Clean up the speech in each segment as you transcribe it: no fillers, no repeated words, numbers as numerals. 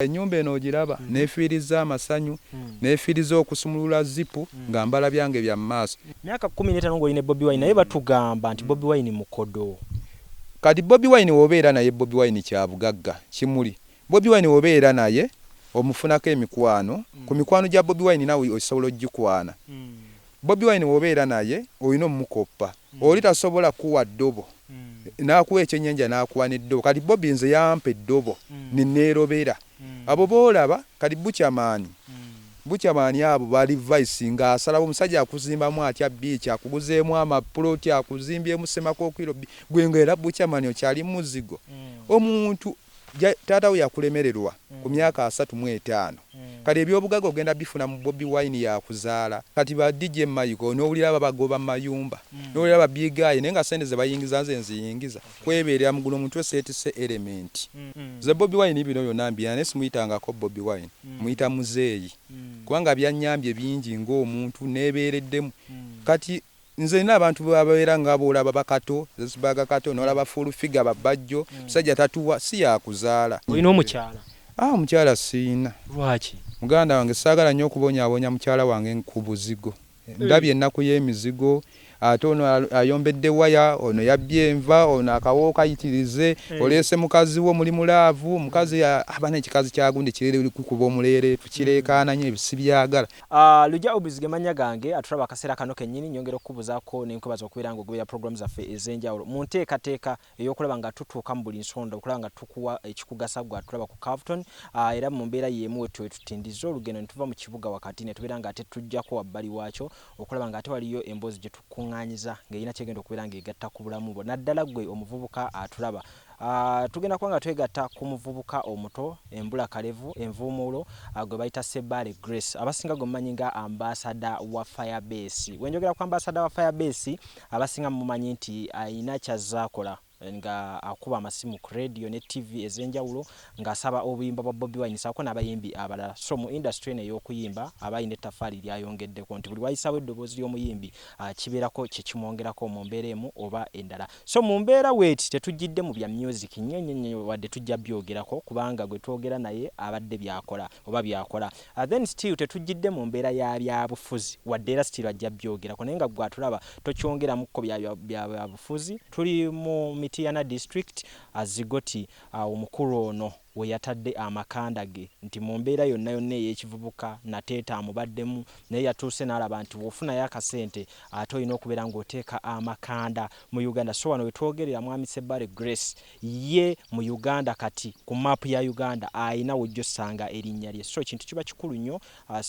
Enyumba eno ogiraba nefiiriza amasanyu nefiiriza okusumulula zipu nga mbala byange bya maaso. Myaka 15 ng'olina Bobi Wine naye batugamba nti Bobi Wine mukodo. Kati Bobi Wine wobeera naye Bobi Wine kya bugagga kimuli. Bobi Wine wobeera naye omufunako emikwano ku mikwano gya Bobi Wine nawe osobola ogikwana. Bobi Wine wobeera naye olina omukoppa oli tasobola kuwa ddobo n'akuwa ekyennyanja n'akuwa n'eddobo. Kati Bobi nze yampa eddobo neerobera. Abo boolaba kati bukyamaani abo bali vice nga asalawo omusajja akuzimbamu atya biiki akuguzeemu amapuloti akuzimbyemu semakookiro gwe ng'era bukyamaani okyali muzigo. Omuntu taata we yakulemererwa ku myaka 35. Kati ebyobugagga ogenda bifuna mu Bobi Wine yakuzaala. Kati ba DJ Mayiko n'owulira babagoba mayumba n'owulira babigaye naye nga sente ze bayingiza nze nziyingiza kwebeerera mugulu omuntu eseetise element. Ze Bobi Wine bino byonna mbiyana simuyitangako Bobi Wine muyita muzeeyi kubanga byanyambye bingi ng'omuntu neebeereddemu. Kati nze n'abantu babeera nga boolaba bakato zesibaga kato n'olaba full figure babajjo musajja tatuwa si yakuzaala. Olina omukyala? Omukyala siina. Lwaki? Muganda wange saagala nnyo okubonyaabonya mukyala wange ku buzigo. Ndabye ennaku y'emizigo ate ono ayombedde waya ono yabbye enva ono akawo kayitirize oleese mukazi wo muli mulaavu mukazi abana ekikazi kyagundi kirere kukuba omuleere tukireekaananye ebisibyagala. Lujja obizige manya gange atulaba akaseera kano kennyini nyongera okubuzaako n'enkubaza okubeera ng'ogoberera programu zaffe ez'enjawulo mu nteekateeka ey'okulaba nga tutuuka mu buli nsonda okulaba nga tukuwa ekikugasa gwe atulaba ku Carlton era mu mbeera y'emu tutindiza olugendo ne tuva mu kibuga wakati ne tubeera nga ate tujjako wabbali waakyo okulaba nga ate waliyo emboozi gye tukuŋŋaanyiza ng'erina kyegenda okubeera ng'egatta ku bulamu bwo naddala gwe omuvubuka atulaba. Tugenda kuba nga twegatta ku muvubuka omuto embula kalevu envuumuulo gwe bayita Sebale Grace abasinga gwemumanyi nga ambasada wa firebase. Wenjogera ku ambasada wa firebase abasinga mumanyi nti ayina kyazaakola nga akuba amasimu ku radio ne TV ez'enjawulo ng'asaba obuyimba bwa Bobi Wine saako n'abayimbi abalala. So mu industry eno ey'okuyimba abayina ettafaali lyayongeddeko nti buli wayisawo eddoboozi ly'omuyimbi kibeerako kye kimwongerako mu mbeera emu oba endala. So mu mbeera weeti tetujjidde mu bya music nnyo wadde tujja byogerako kubanga gwe twogera naye abadde byakola oba byakola. Then still tetujjidde mu mbeera ya byabufuzi wadde era still ajja byogerako naye nga gwe atulaba tokyongeramukko bya bufuzi. Tuli mu Tiana district azigoti omukulu ono we yatadde amakanda ge nti mu mbeera yonna yonna ey'ekivubuka nateeta amubaddemu naye yatuuse n'alaba nti w'ofunayo akasente ate olina okubeera ng'oteeka amakanda mu Uganda. So wano we twogerera mwami Sebale Grace ye mu Uganda kati ku maapu ya Uganda ayina wojjo ssanga erinnya lye. So kintu kiba kikulu nnyo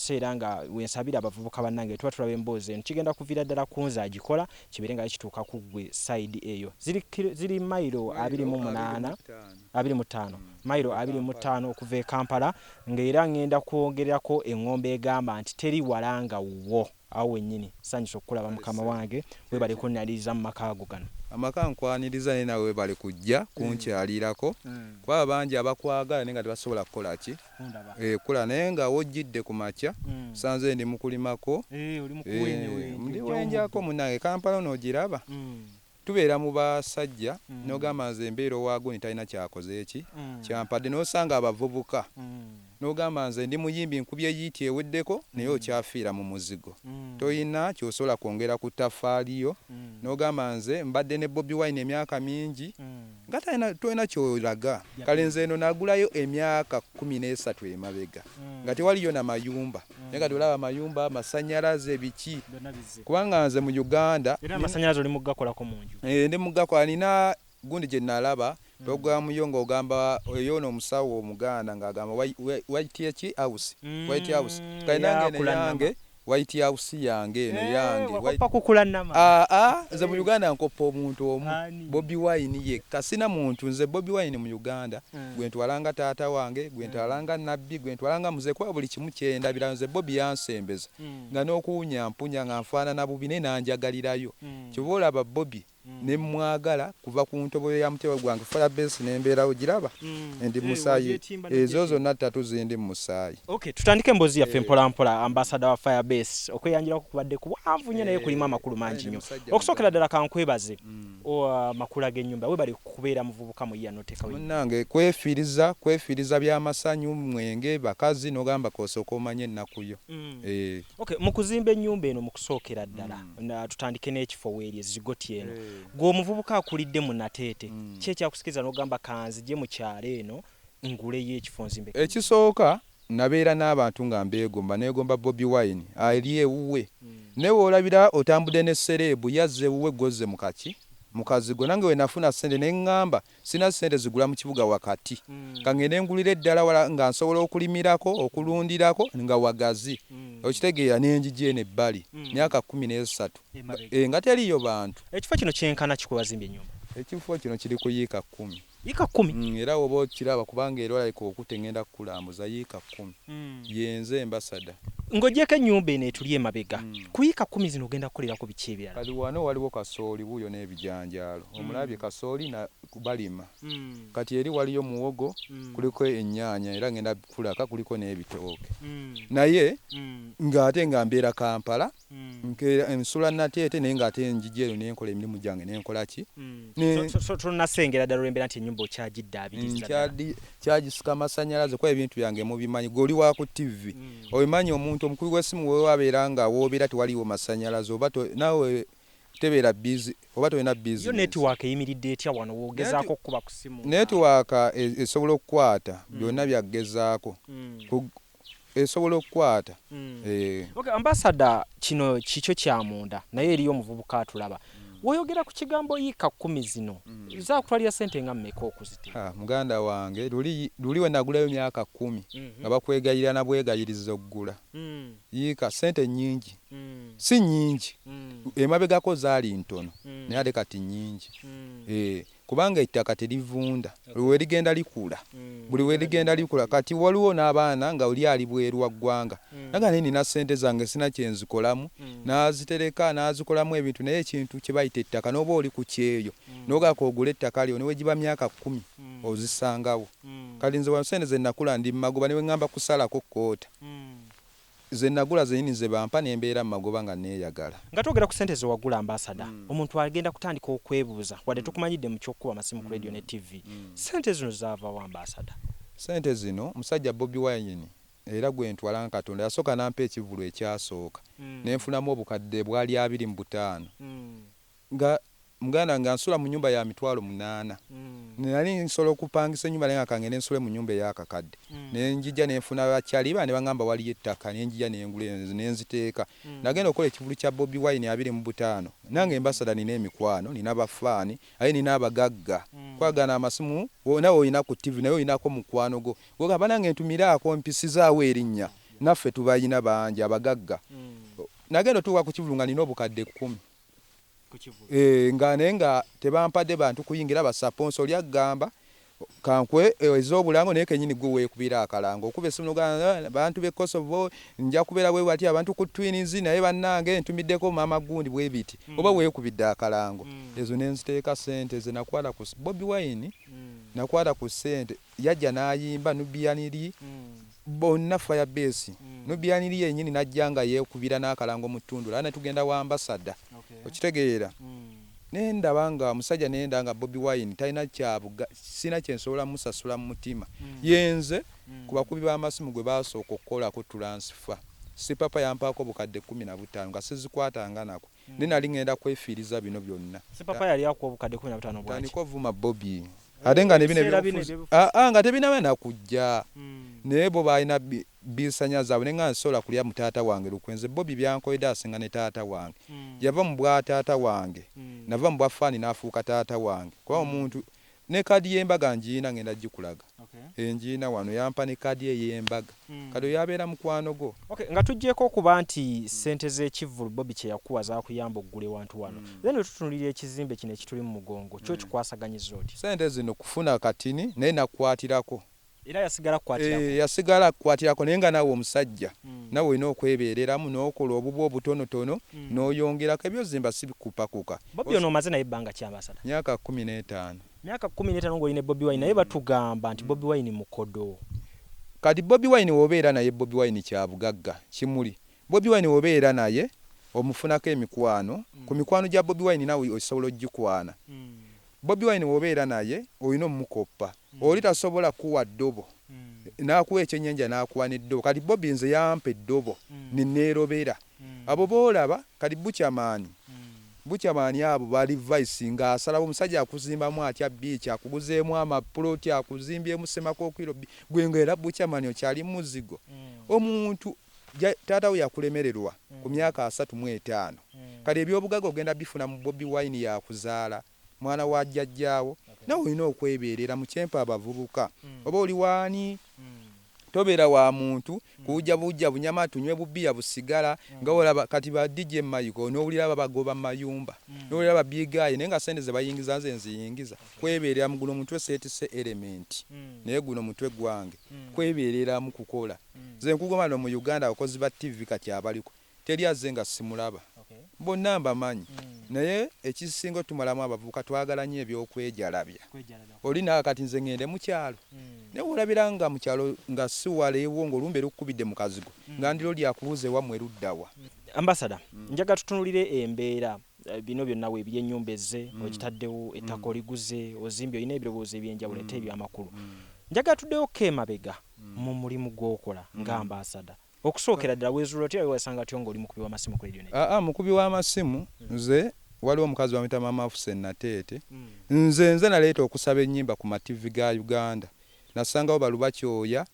era nga wensabira abavubuka bannange tuba tulaba emboozi eno kigenda kuviira ddala ku nze agikola kibeere nga kituuka ku ggwe side eyo. Ziri mayiro 25 mayiro 25 okuva e Kampala ng'era ngenda kwongerako eŋŋombe egamba nti teri walanga wo awo wennyini. Sanyusa okulaba mukama wange webale kunnaliriza mu maka ago gano. Amaka nkwaniriza naye nawe webale kujja kunkyalirako kuba bangi abakwagala naye nga tebasobola kukola ki kola naye nga wojjidde ku makya sanze ndi mukulimako ndi wenjako munnange Kampala n'ogiraba tubeera mu basajja n'ogamba nze embeera owaago nitalina kyakoze eki kyampadde n'osanga abavubuka n'ogamba nze ndi muyimbi nkubye yiiti eweddeko naye okyafiira mu muzigo toyina kyosobola kwongera ku ttafaaliyo n'ogamba nze mbadde ne Bobi Wine emyaka mingi nga tolina kyolaga. Kale nze eno nagulayo emyaka 13 emabega nga tewaliyo na mayumba naye nga tolaba amayumba amasannyalaze biki kubanga nze mu Uganda era amasannyalaze oli muggakolako mu nju ndi muggakola nina gundi gye nalaba programu yo ng'ogamba yono omusawo omuganda ng'agamba White House kale nange yange White House yange eno yange nze mu Uganda nkoppa omuntu omu Bobi Wine yekka sina muntu nze Bobi Wine mu Uganda gwe ntwalanga taata wange gwe ntwalanga nabbi gwe ntwalanga muze kwa buli kimu kyendabira nze Bobi yansembeza nga n'okuwunya mpunya nga nfaanana bubi ne nanjagalirayo kiba olaba Bobi ne mwagala kuva ku ntobo ya mutwe gwange firebase nembeera ogiraba ndi musayi ezo zonna ttatu zindi musayi. Okay, tutandike mbozi yaffe mpola mpola ambassador wa firebase okweyanjira kubadde kuwanvu nnyo naye kulimu amakulu mangi nnyo okusookera ddala kankwebaze makulu ag'ennyumba we bali kubeera muvubuka mu yanoteka munnange kwefiiriza by'amasanyu mwenge bakazi n'ogamba kosooka omanye ennaku yo. Okay, mu kuzimba ennyumba eno mu kusookera ddala tutandike n'ekifo weeri ezigoti eno ng'omuvubuka akulidde mu nateete ki ekyakusikiriza n'ogamba kanzije mu kyalo eno nguleyo ekifo nzimbe? Ekisooka nabeera n'abantu nga mbeegomba neegomba Bobi Wine ali ewuwe naye olabira otambudde ne serebu yazze ewuwe gozze mukazigo nange we nafuna ssente ne ŋŋamba sina ssente zigula mu kibuga wakati kangende ngulira eddala wala nga nsobola okulimirako okulundirako nga wagazi okitegeera n'enjigi eno ebbali myaka 13 nga teriyo bantu. Ekifo kino kyenkana kikubazimbye ennyumba? Ekifo kino kiri ku yiika 10. Yiika 10? Era oba okiraba kubanga era olayika okutengenda kukulambuza yiika 10 yenze embasada ng'ogyeko ennyumba eno etuli emabega ku yiika 10 zino ogenda kukolerako biki ebirala? Kati wano waliwo kasooli buuyo n'ebijanjaalo omulabye kasooli na balima kati eri waliyo muwogo kuliko ennyaanya era ngenda kulaka kuliko n'ebitooke naye ng'ate nga mbeera Kampala ensula nateete naye ng'ate enjigi eno nenkola emirimu gyange nenkola ki tonnasengera ddala olw'embeera nti ennyumba okyagiddaabiriza kyagisika amasannyalaze kuba ebintu byange mubimanyi gweoli wa ku TV obimanyi omuntu omukulu w'essimu wewe wabeera nga woobeera tewaliwo masannyalaze oba nawe tebeera bizi oba tolina bizi. Yo netiwaaka eyimiridde etya wano woogezaako okuba ku ssimu? Netiwaaka esobola okukwata byonna byagezaako esobola okukwata. Okay, ambassador kino kikyo kyamunda naye eriyo omuvubuka atulaba woyogera ku kigambo yiika 10 zino zakutwalira ssente nga mmeka okuziteeka? Muganda wange luli we nagulayo myaka 10 nga bakwegayirira na bwegayiriza okugula yiika ssente nyingi si nyingi emabegako zaali ntono naye ate kati nyingi kubanga ettaka terivunda buli ligenda likula buli we ligenda likula kati waliwo n'abaana nga oli ali bweru wa ggwanga naga nina ssente zange sina kyenzikolamu n'azitereka n'azikolamu ebintu naye ekintu kye bayita ettaka n'oba oli ku kyeyo n'ogaako ogula ettaka lyo ne wegiba myaka 10 ozisangawo kati nze wa ssente ze nakula ndi magoba ne we ŋŋamba kusalako kkoota ze nagula zenyini ze bampa nembeera magoba nga neeyagala. Nga twogera ku ssente ze wagula ambassador omuntu agenda kutandika okwebuuza wadde tukumanyidde mu kyokkuba amasimu ku radio ne TV ssente zino zaava wa ambassador? Ssente zino musajja Bobi Wine era gwe ntwala Katonda yasooka nampa ekivulu ekyasooka nenfunamu obukadde bwali 25 nga muganda nga nsula mu nyumba ya 8,000 nali nsobola okupangisa ennyumba naye akange nensule mu nyumba ey'akakadde nenjija nenfuna bakyaliba ne baŋŋamba waliyo ettaka nenjija nengula nenziteeka nagenda okukola ekivulu kya Bobi Wine 25 nange embasada nina emikwano nina bafaani aye nina abagagga kwagana amasimu nawe olina ku TV naye olinako mukwano go ogamba nange ntumiraako mpisizaawo erinnya naffe tubayina bangi abagagga nagenda otuuka ku kivulu nga nina obukadde 10 nga nenga tebampadde bantu kuyingira basaponso oli agamba kankwe ez'obulango naye kenyini gwe weekubira akalango okuba essimu bantu b'e Kosovo nja kubeera bwe bati abantu ku Twins naye bannange ntumiddeko maama gundi bwe biti oba weekubidde akalango ezo nenziteeka ssente ze nakwata ku Bobi Wine nakwata ku ssente yajja n'ayimba nubiyaniri bonna firebase nubiyaniri yennyini najja nga yeekubira n'akalango mu ttundu era ne tugenda wa ambassador okitegeera nendaba nga musajja nenda nga Bobi Wine talina kyabuga sina kyensobola musasula mu mutima yenze ku bakubi b'amasimu gwe basooka okukola ku transfer si papa yampaako bukadde 15 nga sizikwatanga nako nali ngenda kwefiiriza bino byonna. Si papa yali akuwa bukadde 15 bwaki? Niko vuma Bobi ate nga nebine nga tebinawe nakujja naye bo balina bisanya zaabwe nenga nsobola kulya mu taata wange lukwenze Bobi byankoyedde asinga ne taata wange yava mu bwa taata wange nava mu bwafaani n'afuuka taata wange kuba omuntu ne kadi y'embaga njiina ngenda gikulaga enjiina wano yampa ne kadi ey'embaga kadi yabeera mukwano go. Nga tujjeeko okuba nti ssente z'ekivulu Bobi kye yakuwa zakuyamba oggule wantu wano then tutunulira ekizimbe kino ekituli mu mugongo kyo kikwasaganyiza oti? Ssente zino kufuna katini naye nakwatirako era yasigala kwatirako yasigala kwatirako naye nga nawe omusajja nawe olina okwebeereramu n'okola obubu obutonotono n'oyongerako ebyozimba si bikupakuka. Bobi ono omaze naye ebbanga ki Ambassador? myaka 15. Myaka 15 ng'olina Bobi Wine naye batugamba nti Bobi Wine mukodo. Kati Bobi Wine wobeera naye Bobi Wine kya bugagga kimuli. Bobi Wine wobeera naye omufunako emikwano ku mikwano gya Bobi Wine nawe osobola ogikwana. Bobi Wine wobeera naye olina omukoppa oli tasobola kuwa ddobo n'akuwa ekyennyanja n'akuwa n'eddobo. Kati Bobi nze yampa eddobo neerobera abo boolaba kati bukyamaani abo bali vice ng'asalawo omusajja akuzimbamu atya biiki akuguzeemu amapuloti akuzimbyemu semakookiro gwe ng'era bukyamaani okyali muzigo. Omuntu taata we yakulemererwa ku myaka 35 kati ebyobugagga ogenda bifuna mu Bobi Wine yakuzaala mwana wa jjajjaawo nawe olina okwebeerera mu kyempa abavubuka oba oli waani tobeera wa muntu kujja bujja bunyama tunywe bubiya busigala nga olaba kati ba DJ Mayiko n'owulira bagoba mayumba n'owulira babyigaye naye nga sente ze bayingiza nze nziyingiza kwebeerera mu guno mutwe setise element naye guno mutwe gwange kwebeerera mu kukola nze nkugoma no mu Uganda abakozi ba TV kati abaliko teri azze nga simulaba bonna mbamanyi naye ekisingo tumalamu abavubuka twagala nnyo ebyokwejalabya oli nawe kati nze ngende mu kyalo naye olabira nga mu kyalo nga si waleewo ng'olumbe lukkubidde mu kazigo nga ndiro lyakubuuza ewammwe luddawa. Ambassador njaga tutunulire embeera bino byonna weebyennyumba ezze ogitaddewo ettaka oliguze ozimbye olina ebirowoozo ebyenjawulo ate ebyamakulu njaga tuddewo emabega mu mulimu gw'okola nga Ambassador okusookera ddala weezuula otya wesanga tyongo oli mukubi w'amasimu ku radio ne mukubi w'amasimu nze waliwo omukazi wamuyita Mama Afuse Nateete nze naleeta okusaba ennyimba ku mativi ga Uganda nasangawo balubakyoya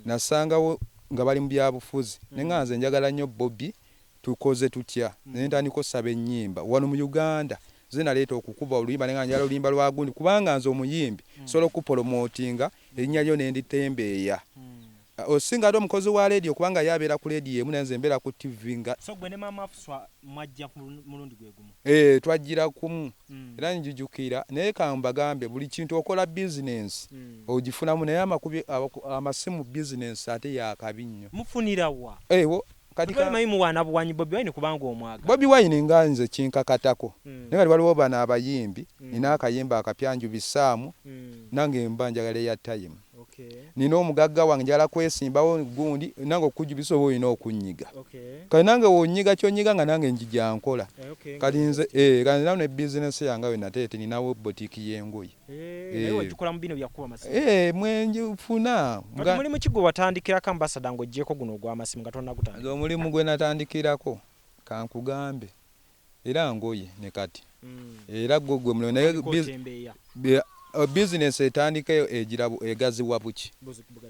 nasangawo nga bali mu byabufuzi naye nga nze njagala nnyo Bobi tukoze tutya naye ntandika osaba ennyimba wano mu Uganda nze naleeta okukuba oluyimba naye nga njala oluyimba lwa gundi kubanga nze omuyimbi sobola okupolomootinga erinnya lyo ne nditembeeya osinga ate omukozi wa radio kubanga yabeera ku radio emu nenze mbeera ku TV nga so gwe ne Mama Afuswa mwajja ku mulundi gwe gumu twajjira kumu era njujukira naye kambagambe buli kintu okola business ogifunamu naye amasimu business ate yakabi nnyo mufunira wa kati mayimu wana buwanyi Bobi Wine kubanga omwaga Bobi Wine nga nze kinkakatako naye waliwo bana abayimbi nina akayimba akapyanju bisaamu nange mbanjagala ya time nina omugagga wange njala kwesimbawo gundi nange okujubisa oba olina okunyiga kati nange wonyiga kyonyiga nga nange njija nkola kati nze kati nawe ne business yange we Nateete ninawo boutique y'engoye tukula mu bino byakuba amasimu mwenjifuna mulimu kigo watandikirako Ambassador ng'oggyeko guno ogw'amasimu nga tonna gutandika omulimu gwe natandikirako kankugambe era ngoye ne kati era gwe mulimu naye business etandika ejirabu egaziwa buki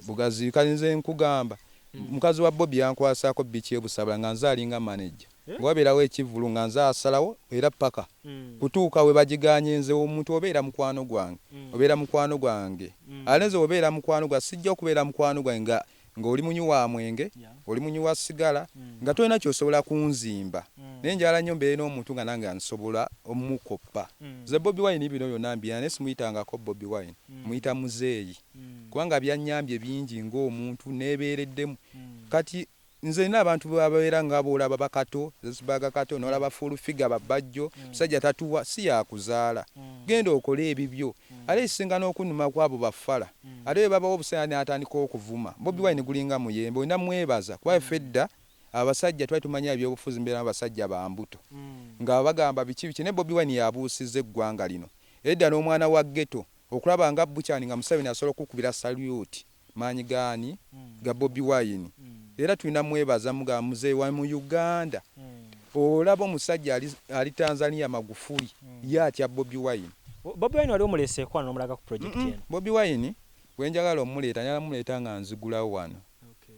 bugazi kali nze nkugamba mukazi wa Bobi yankwasako bichi ebusabala nga nze alinga manager ngwabeerawo ekivulu nga nze asalawo era paka kutuuka we bagiganye nze omuntu obeera mukwano gwange alenze obeera mukwano gwa sijja okubeera mukwano gwange nga oli munyi wa mwenge oli munyi wa sigala nga tolina kyosobola kunzimba naye njala nnyo mbeere n'omuntu nga nange ansobola omukoppa ze Bobi Wine bino byonna mbiyana naye simuyitangako Bobi Wine muyita muzeeyi kubanga byanyambye bingi ng'omuntu neebeereddemu kati nze nina abantu babeera nga boolaba bakato zesibaga kato n'olaba full figure babajjo musajja tatuwa si yakuzaala genda okole ebibyo ate ekisinga n'okunuma kwabo bafala ate babawo obusaya n'atandika okuvuma Bobi Wine gulinga muyembe olina mwebaza kuba fedda abasajja twali tumanya ebyobufuzi mbeera abasajja ba mbuto nga bagamba biki ne Bobi Wine yabuusiza eggwanga lino edda n'omwana wa ghetto okulaba nga Buchani nga Museveni asobola okukubira salute maanyi gaani ga Bobi Wine era tulina mwebaza muga muzeeyi wa mu Uganda olaba omusajja ali Tanzania Magufuli yatya Bobi Wine wali omuleeseeko n'omulaga ku project eno Bobi Wine bwenjagala omuleeta njala muleeta nga nzigulawo wano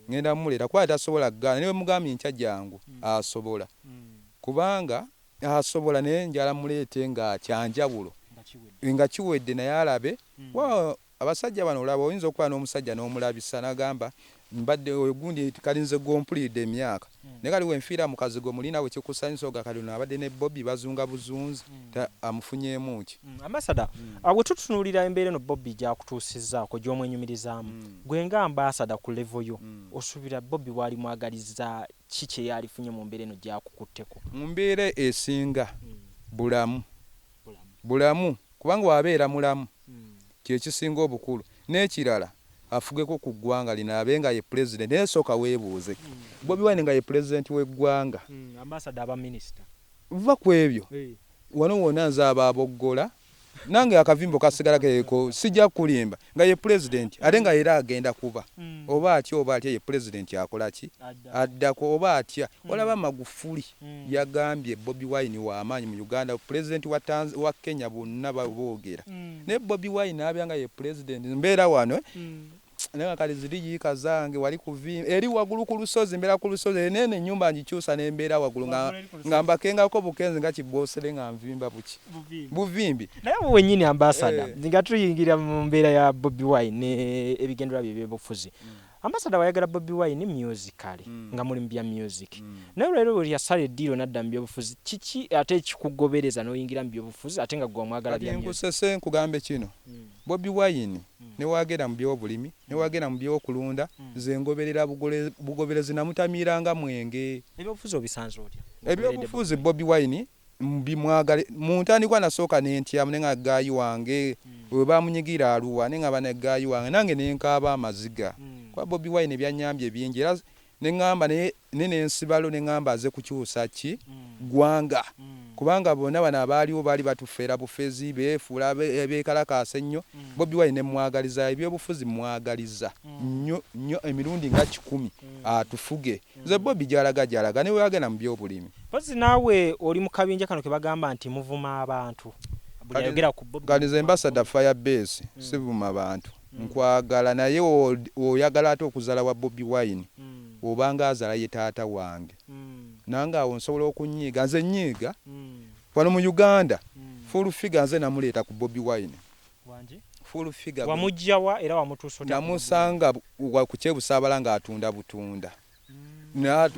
ngenda muleeta kuba tasobola gana niwe mugambye nkya jangu asobola kubanga asobola naye njala muleete nga kyanjawulo nga kiwedde naye alabe abasajja bano olaba oyinza okuba n'omusajja n'omulabisa n'agamba mbadde ogundi kalinze gompulidde emyaka ne kaliwo enfiira mu kazigo mulina bwe kikusanyusa ogakalino abadde ne Bobi bazunga buzunzi amufunyeemu ki ambassador bwe tutunuulira embeera eno Bobi gyakutuusizzaako gy'omwenyumirizaamu gwe nga ambassador ku level yo osuubira Bobi wali mwagaliza ki kye yalifunye mu mbeera eno gyakukutteko mu mbeera esinga bulamu kubanga wabeera mulamu kyekisinga obukulu n'ekirala afugeko ku ggwanga lino abe nga ye president nesooka weebuuze Bobi Wine nga ye president w'eggwanga ambassador aba minister va ku ebyo wano wonna nze ababoggola nange akavimbo kasigala keeko sijja kulimba nga ye president ate nga era agenda kuba oba atya ye president akola ki addako oba atya olaba Magufuli yagambye Bobi Wine w'amaanyi mu Uganda president wa Kenya bonna boogera ne Bobi Wine abyanga ye president mbeera wano nenga kali ziri yika zange wali kuvimba eri wagulu ku lusozi mbeera ku lusozi nene Enyumba ngikyusa n'embeera wagulu ngamba kengako bukenzi nga kibosere nga nvimba buki buvimbi naye wenyini ambassador nga tuyingira mu mbeera ya Bobi Wine ebigendera bye by'obufuzi ambassador wayagala Bobi Wine musically nga muli mbya music naye lero yasale dilo nadda mbyobufuzi kiki ate kikugobereza noyingira mbyobufuzi ate nga gwa mwagala bya music nkusese nkugambe kino Bobi Wine ne wagera mu byobulimi ne wagera mu byokulunda ze ngoberera bugoberezi namutamiranga mwenge ebyobufuzi obisanze otya ebyobufuzi Bobi Wine mbimwagale muntandikwa nasooka n'entyamu nenga gayi wange we bamunyigira aluwa nenga bane gayi wange nange nenkaaba amaziga kwa Bobi Wine byanyambye bingi era nengamba n'ensibalo nengamba aze kukyusa ki gwanga kubanga bona bana abaaliwo baali batufeera bufezi beefuula beekalakaasa ennyo Bobi Wine mwagaliza ebyobufuzi mwagaliza nnyo emirundi nga 10 atufuge nze Bobi gyalaga ne weagenda mu byobulimi pozi naawe oli mu kabinja kano ke bagamba nti muvuma abantu buyayogera ku Bobi kanize ambassador firebase sivuma abantu nkwagala naye oyagala ate okuzala wa Bobi Wine obanga azala ye taata wange nanga awo nsobola okunyiiga nze nyiiga wano mu Uganda full figure nze namuleeta ku Bobi Wine wanje full figure wamujjawa era wamutuusa namusanga ku kyebusaabala ng'atunda butunda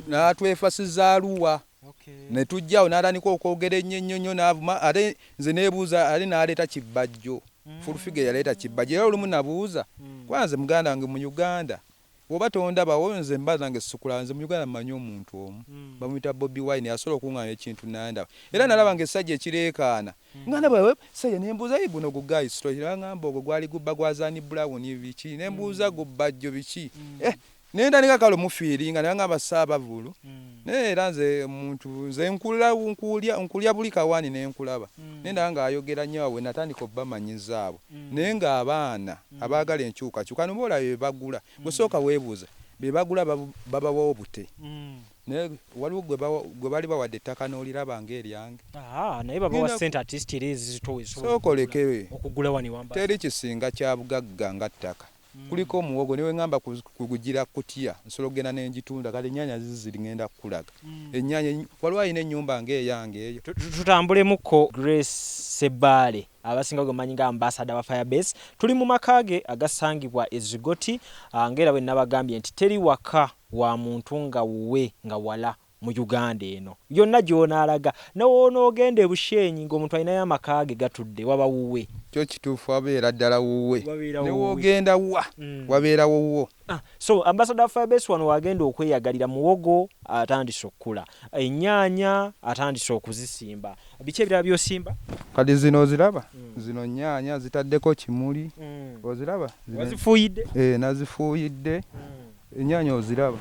n'atwefasiza aluwa ne tujjawo n'atandika okwogera ennyo n'avuma ate nze neebuuza ate n'aleeta kibbajjo full figure yaleeta kibbajjo era olumu nabuuza kwanze muganda wange mu Uganda oba tondaba nze mbaza nge sukula nze mu Uganda mmanyi omuntu omu bamuyita Bobi Wine asobola okuŋŋaanya ekintu nandaba era nalaba ng'essajja ekireekaana nga ndaba sayya nembuuza guno gugayi story ngamba ogwo gwali gubba gwazaani Brown biki nembuuza gubbajjo biki nendandika kale mufiiringa naye ngamba saabavulu naye era nze muntu nze nkulya buli kawaani nenkulaba nendaba ng'ayogera nnyo awe natandika obbamanyiza abo naye ng'abaana abaagala enkyukakyuka nobola bebagula gusooka weebuuza bebagula babawa obute naye waliwo gwe bali bawadde ettaka n'oliraba ng'eryange naye babawa sente artist erizitowe sookoleke okugula wani wamba teri kisinga kya bugagga nga ttaka kuliko omuwogo niwe ngamba kugugira kutya nsobola okugenda n'engitunda kale ennyaanya ziri ngenda kukulaga ennyaanya waliwo alina ennyumba ng'eyange eyo tutambulemuko Grace Sebale abasinga gwemanyi nga ambassador wa firebase tuli mu makage agasangibwa ezigoti ngera bwe nabagambye nti teri waka wa muntu nga wuwe nga wala mu Uganda eno yonna gy'onaalaga n'onoogenda ebushenyi ng'omuntu alinayo amakage gatudde waba wuwe kyo kituufu wabeera ddala wuwe ne woogenda wabeera wuwo so ambassador firebase wano wagenda okweyagalira muwogo atandise okukula ennyaanya atandise okuzisimba biki ebirala by'osimba kati zino oziraba zino nnyaanya zitaddeko kimuli oziraba wazifuuyidde nazifuuyidde ennyaanya oziraba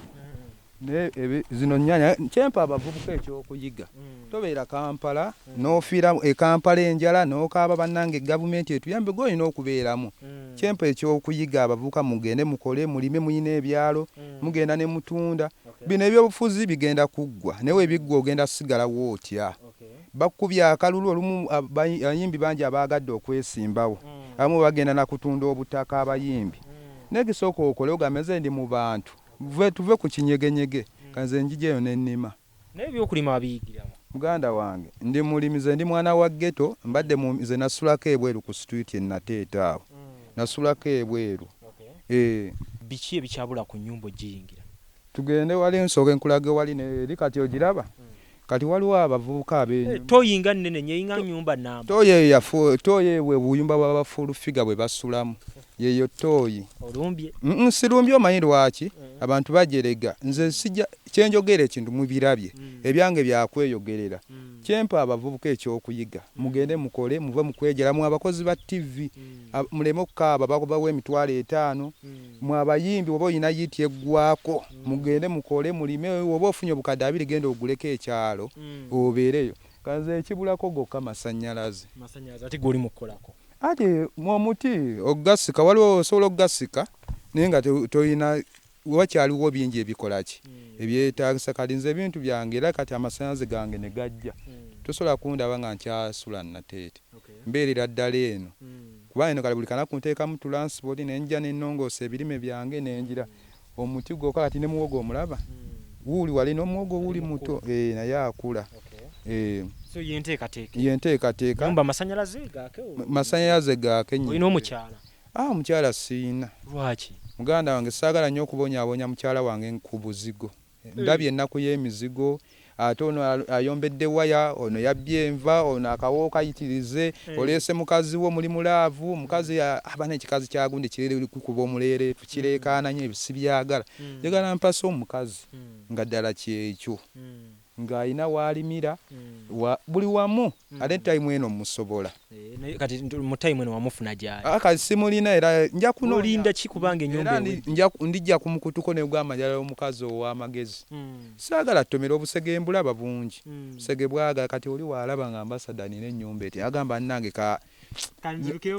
zino nnyaanya kyempa abavubuka ekyokuyiga tobeera Kampala n'ofiira Kampala enjala n'okaaba bannange gavumenti etuyambe gw'olina okubeeramu kyempa ekyokuyiga abavubuka mugende mukole mulime muyina ebyalo mugenda ne mutunda bino ebyobufuzi bigenda kuggwa naye webiggwa ogenda sigalawo otya bakubya akalulu olumu abayimbi bangi abaagadde okwesimbawo abamu bagenda nakutunda obutaka abayimbi naye gisooka okole ogameze ndi mu bantu tuve ku kinyegenyege kanze njijeyo n'ennima naye byokulima wabiyigiramu muganda wange ndi mulimize ndi mwana wa ghetto mbadde nze nasulako ebweru ku street enateeta awo nasulako ebweru. Biki ebikyabula ku nnyumba ogiyingira? Tugende wali ensooka enkulage wali eri kati ogiraba. Kati waliwo abavubuka toyinga nnene nyeyinga nnyumba namba. Toye we buyumba bw'abafulu figa bwe basulamu. Yeyo toyi. Olumbye? Sirumbye omanyi lwaki? Abantu bajerega. Nze sijja kyenjogera ekintu mubirabye. Ebyange byakweyogerera. Kyempa abavubuka ekyokuyiga. Mugende mukole muve mukwejeramu abakozi ba TV. Muleme okukaaba bakubawo emitwalo 5. Mu abayimbi oba oyina yiti eggwako. Mugende mukole mulime oba ofunye obukadde 2 genda oguleko ekyalo. Obeereyo. Kanze ekibulako gokka masannyalaze. Masannyalaze ati goli mukolako. Ate omuti ogasika waliwo osobola ogasika naye nga toyina wakyaliwo bingi ebikolaki ebyetaagisa kati nze ebintu byange era kati amasannyalaze gange ne gajja tosobola kundaba nga nkyasula nateete mbeerera ddala eno kuba eno kale buli kanaku nteekamu transport nenjja nennongoosa ebirime byange nenjira omuti gwokka kati ne muwogo omulaba wuuli wali n'omuwogo wuuli muto naye akula. So yenteekateeka. Yenteekateeka. Nyumba masannyalaze gaake? Masannyalaze gaake nnyo. Olina omukyala? Mukyala siina. Lwaki? Muganda wange saagala nnyo okubonyaabonya mukyala wange ku buzigo. Ndabye ennaku y'emizigo ate ono ayombedde waya ono yabbye enva ono akawo kayitirize oleese mukazi wo muli mulaavu omukazi aba n'ekikazi kyagundi kirere kukuba omuleere tukireekaananye ebisibyagala njagala mpasa omukazi nga ddala kyekyo ng'ayina waalimira buli wamu ate time eno musobola kati mu time eno wamufuna gyali kati simulina era nja kunolinda kikubanga ennyumba ndijja kumukutuko ne gamba njala omukazi ow'amagezi saagala ttomera obusegembula babungi busege bwaga kati oli waalaba nga ambasada nina ennyumba eti agamba nange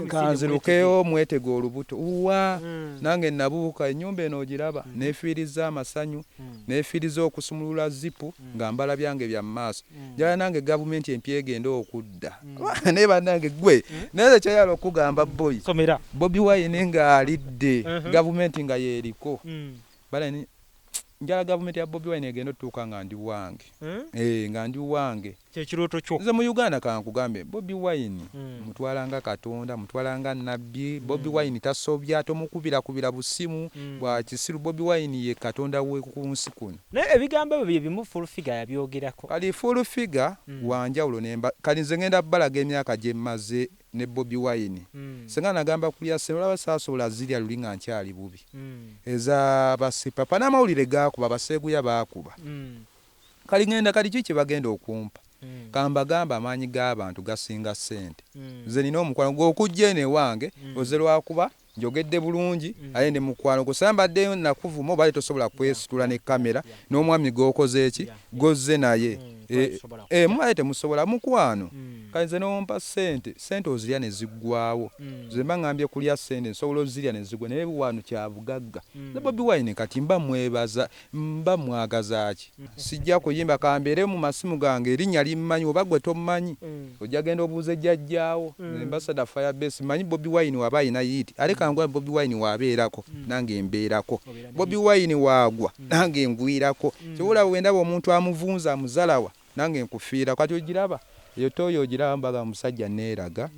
kanzirukeyo mwetega olubuto uwa nange nabuuka ennyumba eno ogiraba neefiiriza amasanyu neefiiriza okusumulula zipu nga mbala byange bya maaso njala nange gavumenti empya egenda okudda naye bannange gwe naye kyayala okugamba Bobi Wine nga alidde gavumenti nga yeeriko njala gavumenti ya Bobi Wine egenda otuuka nga ndi wange nga ndi wange kyekirooto kyo nze mu Uganda kankugambe Bobi Wine mutwalanga Katonda mutwalanga nabbi Bobi Wine tasobya tomukubira busimu bwa kisiru Bobi Wine ye Katonda we ku nsi kuno naye ebigambo ebyo bimu full figure yabyogerako kali full figure wanjawulo nemba kali nze ngenda balaga emyaka gye maze ne Bobi Wine senga nagamba kulya senola sasobola zirya lulinga nkyali bubi eza basipa panamawulire gakuba baseeguya bakuba kali ngenda kali kiki bagenda okumpa kamba gamba amaanyi g'abantu gasinga ssente nze nina omukwano gw'okujja ene wange ozerwakuba njogedde bulungi aye ne mukwano gusambadde nakuvuma oba tosobola kwesitula ne kamera n'omwami g'okoze eki gozze naye mwaye temusobola mukwano kanze nompa sente ozirya ne ziggwawo nze mba ngambye kulya sente nsobola ozirya ne ziggwa naye wano kyabugagga ne Bobi Wine kati mba mwebaza mba mwagaza ki sijja kuyimba kambeere mu masimu gange erinnya limmanyi oba gwe tomanyi ojja genda obuuze jjajjaawo ambassador firebase manyi Bobi Wine waba ayina yiti aleka ngwa Bobi Wine wabeerako nange mbeerako Bobi Wine waagwa nange ngwirako kyobola wendaba omuntu amuvunza amuzalawa nange nkufiira kati ogiraba eyo toyi ogiraba mbaga musajja neeraga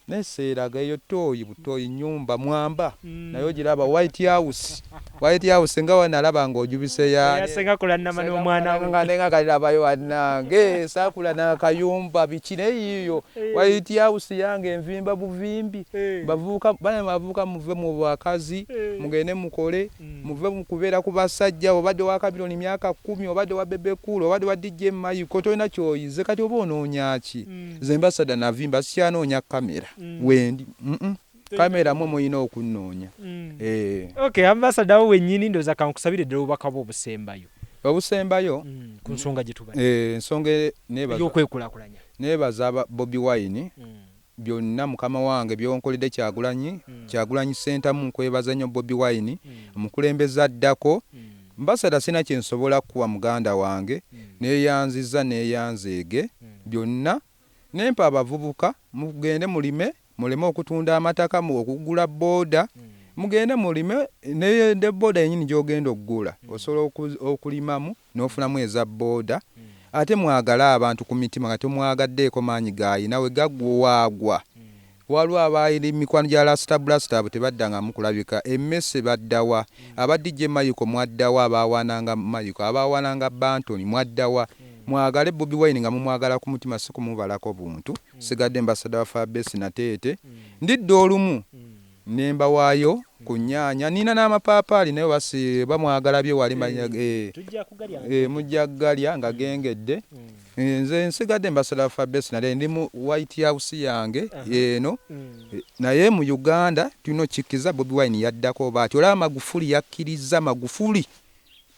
neseeraga eyo toyi butoyi nyumba mwamba naye ogiraba White House nga wanalaba ng'ojubise yasenga kula nnama n'omwana nga nenga kalilabayo wannange saakula n'akayumba biki neyiyo White House yange envimba buvimbi bavuuka muve mu bwakazi mugende mukole muve mu kubeera ku basajja obadde wa Kabironi myaka 10 obadde wa Bebe Cool obadde wa DJ Mayiko tolina kyoyize kati oba onoonya ki nze ambassador navimba sikyanoonya kamera wendi kamera mwe muyina okunnoonya okay ambassador wennyini ndoza kankusabire ddala obubaka obusembayo ku nsonga gye tuba ensonga y'okwekulakulanya neebaza Bobi Wine byonna mukama wange byonkoledde Kyagulanyi sentamu nkwebaza nnyo Bobi Wine omukulembeza addako ambassador sina kyensobola kuwa muganda wange neeyanziza neeyanzeege byonna nempa abavubuka mugende mulime muleme okutunda amataka okugula booda mugende mulime ne booda yenyini gy'ogenda okugula osobola okulimamu n'ofunamu eza booda ate mwagala abantu ku mitima nga temwagaddeeko maanyi gaayina we gaggwa waagwa waliwo abaali mikwano gya Rasta Blasta abo tebaddangamu kulabika. Emmese baddawa, aba DJ Mayiko mwaddawa, abaawananga Mayiko, abaawananga Bantoni mwaddawa. Mwagale Bobi Wine nga mumwagala ku mutima si kumubalako buntu. Sigadde ambassador wa firebase nateete. Ndidde olumu nemba waayo ku nnyanya nina n'amapaapaali naye basi bamwagala bye wali mujja kugalya nga gengedde. Nze nsigadde ambassador wa firebase naye ndi mu White House yange eno. Naye mu Uganda tulina kikiza Bobi Wine yaddako baati olaba Magufuli yakkiriza Magufuli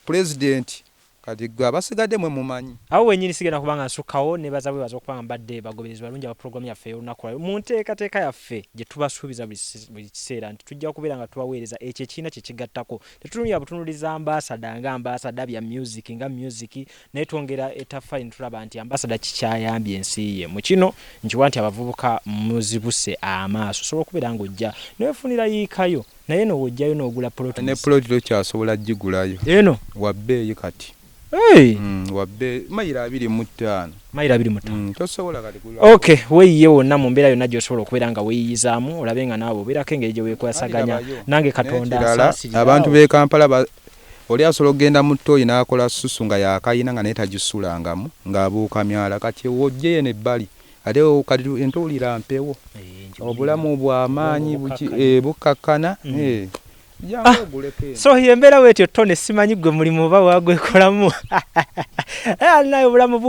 president kati gwe abasigadde mwe mumanyi. Awo wenyini sigenda kubanga nsukawo ne baza bwe bazokubanga badde bagoberezi balungi aba program yaffe olunaku lwa mu nteekateeka yaffe gye tubasuubiza buli kiseera nti tujja kubeera nga tubaweereza ekyo ekiina kye kigattako. Tetulumya butunuliza ambassador nga ambassador bya music nga music naye twongera etafali ne tulaba nti ambassador kikyayambye ensi ye. Mu kino nkiwa nti abavubuka muzibuse amaaso osobola okubeera ng'ojja newefunira yiikayo naye n'owojjayo n'ogula plot. Ne plot tokyasobola gigulayo eno wabbeeyi kati. Hey. Wabbe mayira 25. Mayira 25. Tosobola kali kula. Okay, weyiye wonna mu mbeera yonna gy'osobola okubeera nga weeyizaamu olabe nga naabo obeerako engeri gye weekwasaganya nange Katonda asaasirira. Abantu b'e Kampala oli asobola okugenda mu ttooyi n'akola susu nga yakayina nga naye tagisulangamu ng'abuuka myala kati wojjeyo n'ebbali ate kati entowulira mpewo obulamu bw'amaanyi bukkakkana. So yembera wetyo tone simanyi gwe mulimu oba wagwekolamu. Naye obulamu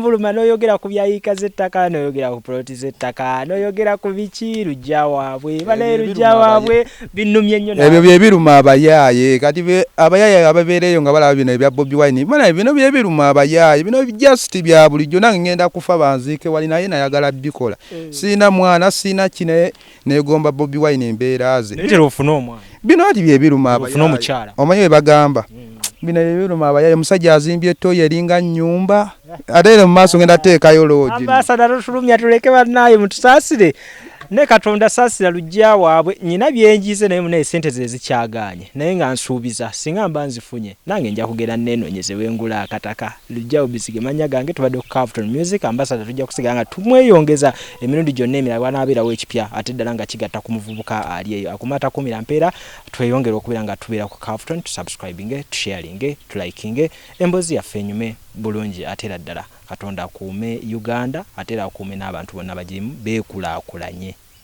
buluma n'oyogera ku byayiika z'ettaka n'oyogera ku ploti z'ettaka n'oyogera ku biki lujja waabwe banaye lujja waabwe binnumye nnyo. Ebyo bye biruma abayaaye kati abayaaye ababeereyo nga balaba bino ebya Bobi Wine banaye bino bye biruma abayaaye bino just bya bulijjo nange ngenda kufa banziike wali naye nayagala bikola. Sina mwana sina kine negomba Bobi Wine embeera ze. Netero ofuna omwana. Bino ati bye biruma abayaaye. Ofuna omukyala. Omanyi bagamba. Bino bye biruma abayaaye musajja azimbye ttooyi eringa Enyumba. Ate mu maaso ngenda teekayo loogi. Ambassador tulumya tuleke bannaye mutusaasire. Ne Katonda saasira lujja waabwe nyina byenjize naye munaye sente ze zikyaganye naye nga nsuubiza singa mba nzifunye nange nja kugera nneenoonyeze wengula akataka lujja obisige manya gange tubadde ku Carlton Music ambassador tujja kusiga nga tumweyongeza emirundi gyonna emirala wanaabeerawo ekipya ate ddala nga kigatta ku muvubuka ali eyo akumata kumira mpeera tweyongera okubeera nga tubeera ku Carlton tusubscribinge tusharinge tulikinge embozi yaffe enyume bulungi ate era ddala Katonda akuume Uganda ate era akuume n'abantu bonna bagirimu beekulaakulanye.